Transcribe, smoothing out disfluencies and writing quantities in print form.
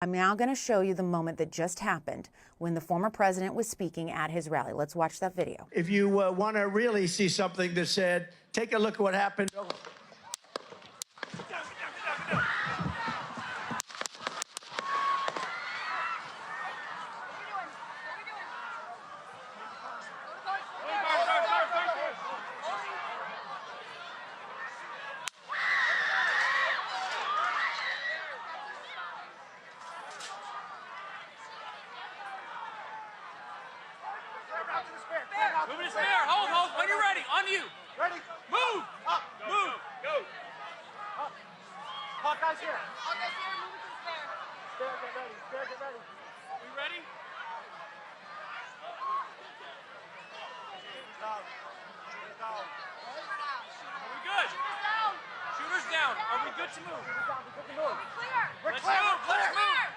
I'm now going to show you the moment that just happened when the former president was speaking at his rally. Let's watch that video. If you want to really see something that said, take a look at what happened. Move to spare. Hold. When you're ready. On you. Ready? Move. Up. Move. Go. Up. Hawkeye's here. Hawkeye's here. Move it to the spare. Spare, get ready. Spare, get ready. You ready? Down. Down. Are we good? Shooters down. Shooters down. Are we good to move? Down. We're good to move. Clear. We're Let's clear. move. We're clear. Let's move.